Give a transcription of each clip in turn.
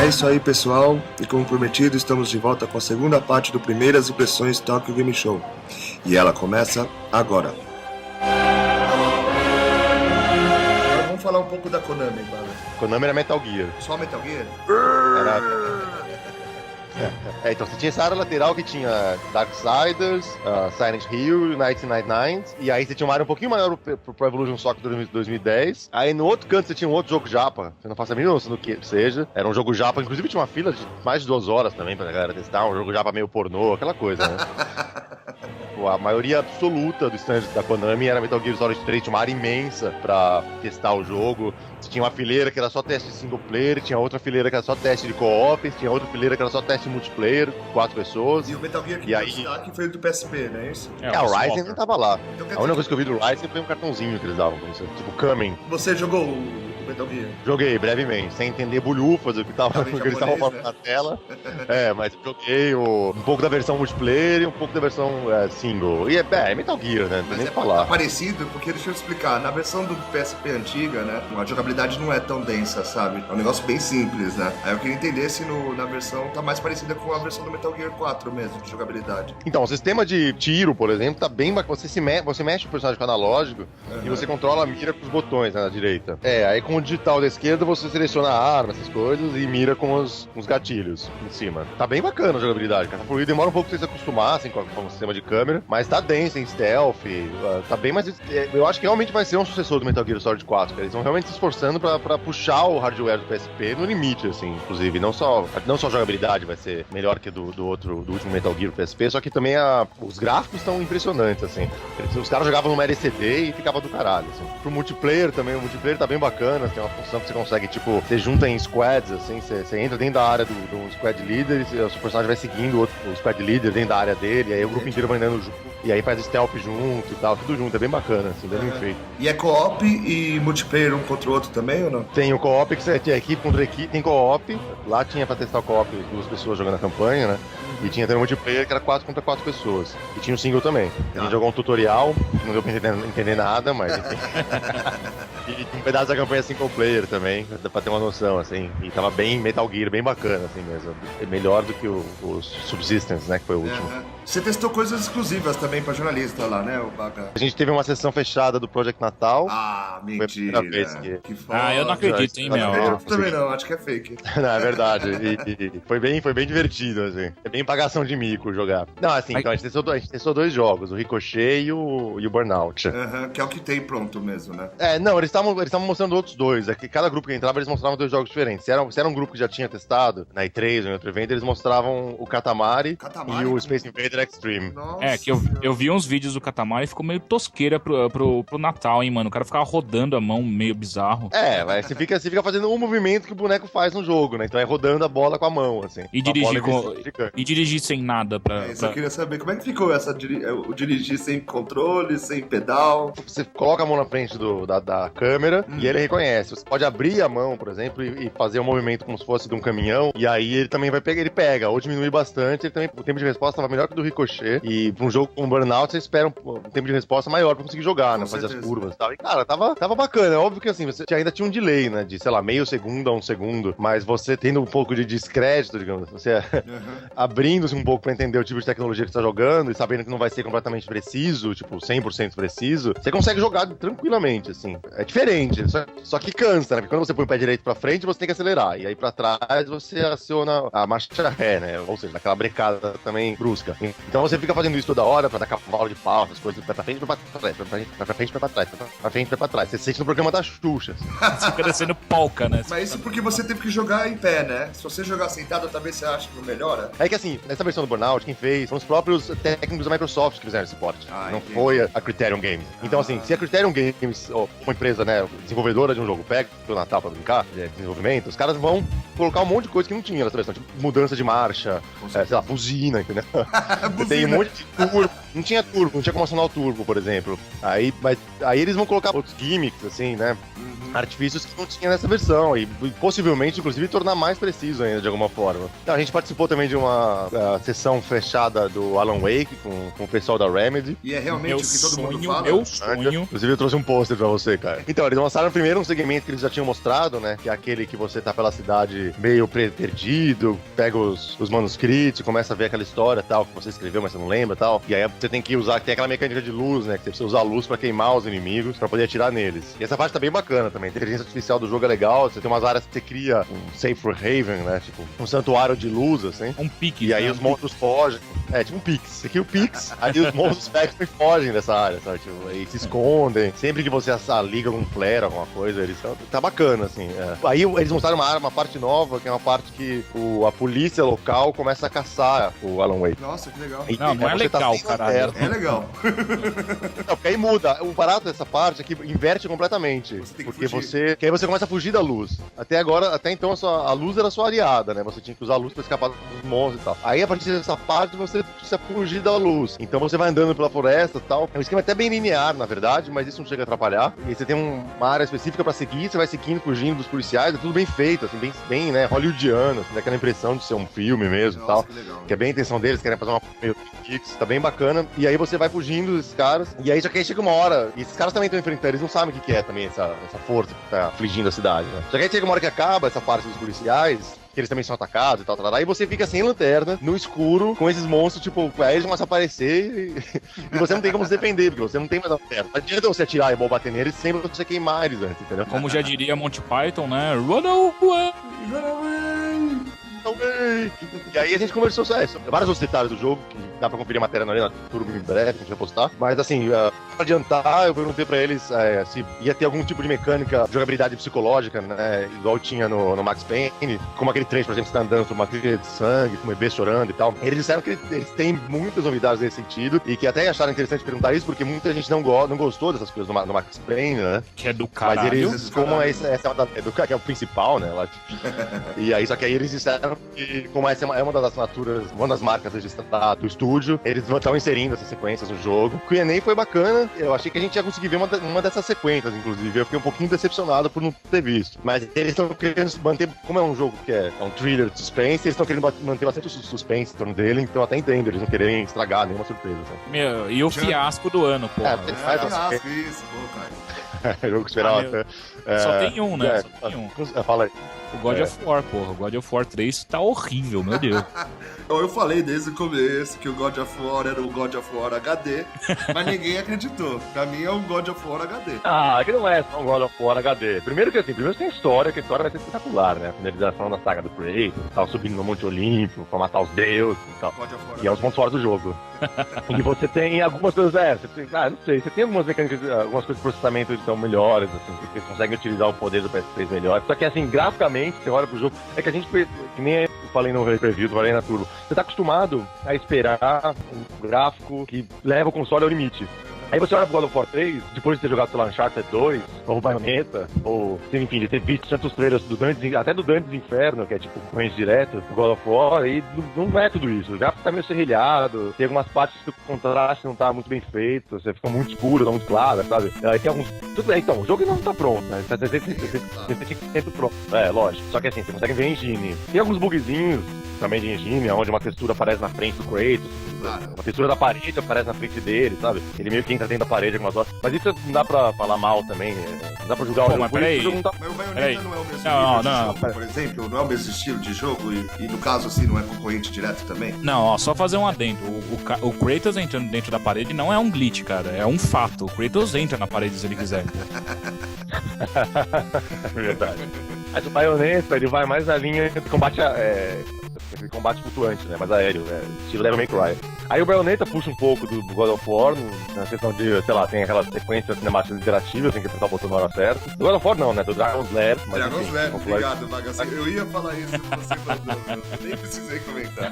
isso aí, pessoal, e como prometido, estamos de volta com a segunda parte do Primeiras Impressões Tokyo Game Show. E ela começa agora. Agora vamos falar um pouco da Konami, cara. Konami era Metal Gear. Só Metal Gear? Então você tinha essa área lateral que tinha Darksiders, Silent Hill, Night Night, e aí você tinha uma área um pouquinho maior pro Evolution Soccer 2010. Aí no outro canto você tinha um outro jogo japa, você não faça a mínima noção do que seja. Era um jogo japa, inclusive tinha uma fila de mais de 2 horas também pra galera testar, um jogo japa meio pornô, aquela coisa, né? A maioria absoluta dos stands da Konami era Metal Gear Solid 3, tinha uma área imensa pra testar o jogo. Você tinha uma fileira que era só teste de single player, tinha outra fileira que era só teste de co-op, tinha outra fileira que era só teste de multiplayer, 4 pessoas. E o Metal Gear que que foi do PSP, não é isso? O Ryzen não tava lá. Então, a única coisa que eu vi do Ryzen foi um cartãozinho que eles davam pra você, tipo Coming. Você jogou o Metal Gear? Joguei brevemente, sem entender bolhufas do que eles estavam falando na tela. Mas eu joguei um pouco da versão multiplayer e um pouco da versão single. E é Metal Gear, né? Não tem nem o que falar. É parecido, porque deixa eu explicar, na versão do PSP antiga, né, a jogabilidade não é tão densa, sabe? É um negócio bem simples, né? Aí eu queria entender se na versão tá mais parecida com a versão do Metal Gear 4 mesmo, de jogabilidade. Então, o sistema de tiro, por exemplo, tá bem bacana. Você mexe o personagem com o analógico e você controla a mira com os botões, né, na direita. Aí com o digital da esquerda você seleciona a arma, essas coisas, e mira com os gatilhos em cima. Tá bem bacana a jogabilidade, cara. Demora um pouco pra vocês se acostumassem com o sistema de câmera, mas tá denso em stealth, tá bem mais... Eu acho que realmente vai ser um sucessor do Metal Gear Solid 4, cara. Eles estão realmente se esforçando pra puxar o hardware do PSP no limite, assim, inclusive. Não só a jogabilidade vai ser melhor que do último Metal Gear do PSP, só que também os gráficos estão impressionantes, assim. Os caras jogavam numa LCD e ficava do caralho, assim. Pro multiplayer também, o multiplayer tá bem bacana, tem uma função que você consegue, tipo, você junta em squads, assim, você entra dentro da área do squad leader e o seu personagem vai seguindo o squad leader dentro da área dele, e aí o grupo inteiro vai andando junto, e aí faz stealth junto e tal, tudo junto, é bem bacana, assim, bem feito. E é co-op e multiplayer um contra o outro também, ou não? Tem o co-op, que você tinha equipe contra equipe, tem co-op, lá tinha pra testar o co-op 2 pessoas jogando a campanha, né? E tinha também um multiplayer que era 4 contra 4 pessoas. E tinha o single também. A gente jogou um tutorial, não deu pra entender nada, mas enfim. E um pedaço da campanha single player também, pra ter uma noção, assim. E tava bem Metal Gear, bem bacana, assim mesmo. Melhor do que o Subsistence, né, que foi o último. Você testou coisas exclusivas também pra jornalista lá, né, o Baga? A gente teve uma sessão fechada do Project Natal. Ah, mentira. Que foda. Eu não acredito, hein, meu. Eu também não, acho que é fake. Não, é verdade. E foi bem divertido, assim. É bem pagação de mico jogar. Não, assim, então a gente testou 2 jogos, o Ricochet e o Burnout. Que é o que tem pronto mesmo, né? Não, eles estavam mostrando outros 2. É que cada grupo que entrava, eles mostravam 2 jogos diferentes. Se era um grupo que já tinha testado, na E3 ou em outro evento, eles mostravam o Katamari e o Space Invader Extreme. Nossa, que eu vi uns vídeos do Katamari e ficou meio tosqueira pro Natal, hein, mano. O cara ficava rodando a mão, meio bizarro. Mas você fica fazendo um movimento que o boneco faz no jogo, né? Então é rodando a bola com a mão, assim. E dirigir sem nada Isso eu queria saber. Como é que ficou o dirigir sem controle, sem pedal? Você coloca a mão na frente da câmera e ele reconhece. Você pode abrir a mão, por exemplo, e fazer um movimento como se fosse de um caminhão, e aí ele também vai pegar, ele pega, ou diminui bastante, o tempo de resposta estava melhor que o do Ricochet, e pra um jogo com Burnout, você espera um tempo de resposta maior pra conseguir jogar, né, fazer as curvas e tal. E, cara, tava bacana. É óbvio que, assim, você ainda tinha um delay, né, de, sei lá, meio segundo a 1 segundo, mas você tendo um pouco de descrédito, digamos, você abrindo-se um pouco pra entender o tipo de tecnologia que você tá jogando e sabendo que não vai ser completamente preciso, tipo, 100% preciso, você consegue jogar tranquilamente, assim. É diferente, só que cansa, né? Porque quando você põe o pé direito pra frente, você tem que acelerar. E aí pra trás você aciona a marcha ré, né? Ou seja, aquela brecada também brusca. Então você fica fazendo isso toda hora pra dar cavalo de pau, essas coisas, pra frente, pra trás, pra frente, pra trás, pra frente, pra trás. Você se sente no programa da Xuxa. Você fica descendo polca, né? Mas isso porque você teve que jogar em pé, né? Se você jogar sentado, talvez você ache que não melhora. É que assim, nessa versão do Burnout, quem fez foram os próprios técnicos da Microsoft que fizeram esse porte. Não foi a Criterion Games. Então assim, se a Criterion Games, uma empresa, né, desenvolvedora de um jogo, pega o Natal pra brincar, de desenvolvimento, os caras vão colocar um monte de coisa que não tinha nessa versão, tipo mudança de marcha, sei lá, buzina, entendeu? Tem um monte de curva. Não tinha turbo, não tinha como acionar o turbo, por exemplo. Aí eles vão colocar outros gimmicks, assim, né? Artifícios que não tinha nessa versão. E possivelmente, inclusive, tornar mais preciso ainda, de alguma forma. Então, a gente participou também de uma sessão fechada do Alan Wake com o pessoal da Remedy. E é realmente o que todo mundo fala? Meu sonho. Inclusive, eu trouxe um pôster pra você, cara. Então, eles mostraram primeiro um segmento que eles já tinham mostrado, né? Que é aquele que você tá pela cidade meio perdido, pega os manuscritos, começa a ver aquela história tal, que você escreveu, mas você não lembra tal. E aí você tem que usar, tem aquela mecânica de luz, né? Que você precisa usar a luz pra queimar os inimigos, pra poder atirar neles. E essa parte tá bem bacana também. A inteligência artificial do jogo é legal, você tem umas áreas que você cria um safe haven, né? Tipo, um santuário de luz, assim. Um pique. E aí os monstros fogem. É, tipo um Pix. Você cria o Pix, aí os monstros pegam e fogem dessa área, sabe? Tipo, aí se escondem. Sempre que você liga um flare, alguma coisa, eles... Tá bacana, assim. É. Aí eles mostraram uma parte nova, que é uma parte que a polícia local começa a caçar o Alan Wake. Nossa, que legal. Não é legal, caralho. É legal. Não, porque aí muda. O barato dessa parte é que inverte completamente. Que aí você começa a fugir da luz. Até então a luz era sua aliada, né? Você tinha que usar a luz pra escapar dos monstros e tal. Aí a partir dessa parte você precisa fugir da luz. Então você vai andando pela floresta e tal. É um esquema até bem linear, na verdade, mas isso não chega a atrapalhar. E aí você tem uma área específica pra seguir, você vai seguindo, fugindo dos policiais, é tudo bem feito, assim, bem né, hollywoodiano, assim, dá aquela impressão de ser um filme mesmo e tal. Que legal. Que é bem a intenção deles, querem fazer uma meio Pix, tá bem bacana. E aí você vai fugindo desses caras, e aí aí chega uma hora, e esses caras também estão enfrentando, eles não sabem o que é também essa força que tá afligindo a cidade, né? Só que aí chega uma hora que acaba essa parte dos policiais, que eles também são atacados e tal, aí você fica sem lanterna, no escuro, com esses monstros, tipo, aí eles começam a aparecer e você não tem como se defender, porque você não tem mais lanterna. Não adianta você atirar e bater neles sem você queimar eles antes, entendeu? Como já diria Monty Python, né? Run away! E aí a gente conversou sobre vários outros detalhes do jogo, que dá pra conferir a matéria na Turbo em breve, que a gente vai postar. Mas assim, pra adiantar, eu perguntei pra eles se ia ter algum tipo de mecânica de jogabilidade psicológica, né? Igual tinha no Max Payne, como aquele trecho, por exemplo, você tá andando por uma trilha de sangue, com um bebê chorando e tal. Eles disseram que eles têm muitas novidades nesse sentido, e que até acharam interessante perguntar isso, porque muita gente não gostou dessas coisas no Max Payne, né? Que é do caralho. Mas eles, como essa que é o principal, né? E aí, só que aí eles disseram que, como essa é uma das assinaturas, uma das marcas registradas do estúdio, eles estão inserindo essas sequências no jogo. O Q&A foi bacana, eu achei que a gente ia conseguir ver uma dessas sequências, inclusive. Eu fiquei um pouquinho decepcionado por não ter visto. Mas eles estão querendo manter, como é um jogo que é um thriller de suspense, eles estão querendo manter bastante suspense em torno dele, então até entendo, eles não querem estragar nenhuma surpresa. Sabe? Meu, e o fiasco do ano, porra. Isso, pô, cara. Eu esperava. Só tem um, né? Só tem um. Fala aí. O God of War, porra. O God of War 3 tá horrível, meu Deus. Eu falei desde o começo que o God of War era o God of War HD, mas ninguém acreditou. Pra mim é um God of War HD. Ah, que não é só um God of War HD. Primeiro tem história, que a história vai ser espetacular, né? A finalização da saga do Kratos, tal, subindo no Monte Olímpico pra matar os deuses e tal. E é os pontos fortes do jogo. E você tem algumas coisas, não sei, você tem algumas mecânicas, algumas coisas de processamento que são melhores, assim, que conseguem utilizar o poder do PS3 melhor. Só que assim, graficamente, você olha pro jogo, é que a gente, que nem eu falei no preview, falei na Turbo, você tá acostumado a esperar um gráfico que leva o console ao limite. Aí você olha pro God of War 3, depois de ter jogado, sei lá, Uncharted 2, ou Bayonetta, ou, enfim, de ter visto tantos trailers até do Dantes Inferno, que é tipo corrente direto, do God of War, e não é tudo isso. O gráfico tá meio serrilhado, tem algumas partes que o contraste não tá muito bem feito, você fica muito escuro, tá muito claro, sabe? Aí tem alguns... Tudo bem, então, o jogo não tá pronto, né? Tá 100% pronto. É, lógico. Só que assim, você consegue ver a engine. Tem alguns bugzinhos também de engine, onde uma textura aparece na frente do Kratos, uma textura da parede aparece na frente dele, sabe? Ele meio que entra dentro da parede algumas horas. Mas isso não dá pra falar mal também, não dá pra julgar o jogo. Mas peraí. Mas o Bayonetta não é o mesmo nível de jogo, por exemplo? Não é o mesmo estilo de jogo? E no caso, assim, não é concorrente direto também? Não, ó, só fazer um adendo. O Kratos entrando dentro da parede não é um glitch, cara. É um fato. O Kratos entra na parede se ele quiser. Verdade. Mas o Bayonetta, ele vai mais na linha de combate combate flutuante, né? Mais aéreo, né? Estilo Devil May Cry. Aí o Bayonetta puxa um pouco do God of War, na questão de, sei lá, tem aquelas sequências cinemáticas interativas, tem que apertar o botão na hora certa. Do God of War não, né? Do Dragon's Lair. Dragon's Lair, obrigado, Vagas. Eu ia falar isso, você mandou, nem precisei comentar.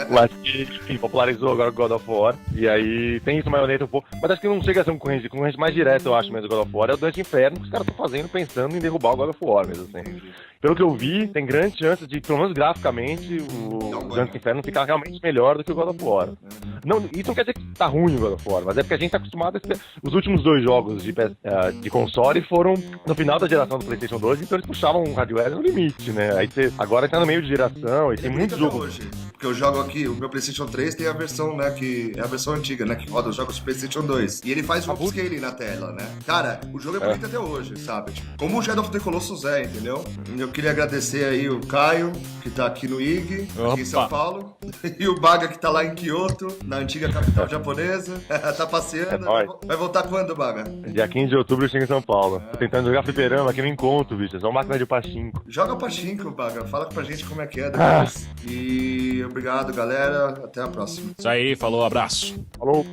Mas que, enfim, popularizou agora o God of War, e aí tem isso, Bayonetta um pouco, mas acho que não chega a ser um concorrente mais direto, eu acho, mesmo do God of War, é o Dante Inferno que os caras estão fazendo, pensando em derrubar o God of War mesmo, assim. Pelo que eu vi, tem grande chance de, pelo menos graficamente, o Dantes Inferno ficar realmente melhor do que o God of War. Não, isso não quer dizer que tá ruim o God of War, mas é porque a gente tá acostumado a ter... Os últimos 2 jogos de console foram no final da geração do PlayStation 2, então eles puxavam o hardware no limite, né? Aí agora tá no meio de geração e tem muitos jogos. Hoje, porque eu jogo aqui, o meu PlayStation 3 tem a versão, né, que é a versão antiga, né, que roda os jogos do PlayStation 2. E ele faz o upscaling na tela, né? Cara, o jogo é bonito até hoje, sabe? Tipo, como o Shadow of the Colossus é, entendeu? Eu queria agradecer aí o Caio, que tá aqui no IG, aqui em São Paulo, e o Baga, que tá lá em Kyoto, na antiga capital japonesa. Tá passeando. Vai voltar quando, Baga? Dia 15 de outubro eu chego em São Paulo. Tô tentando jogar fliperama, aqui não encontro, bicho. É só máquina de pachinko. Joga pachinko, Baga. Fala pra gente como é que é depois. E obrigado, galera. Até a próxima. Isso aí, falou, abraço. Falou.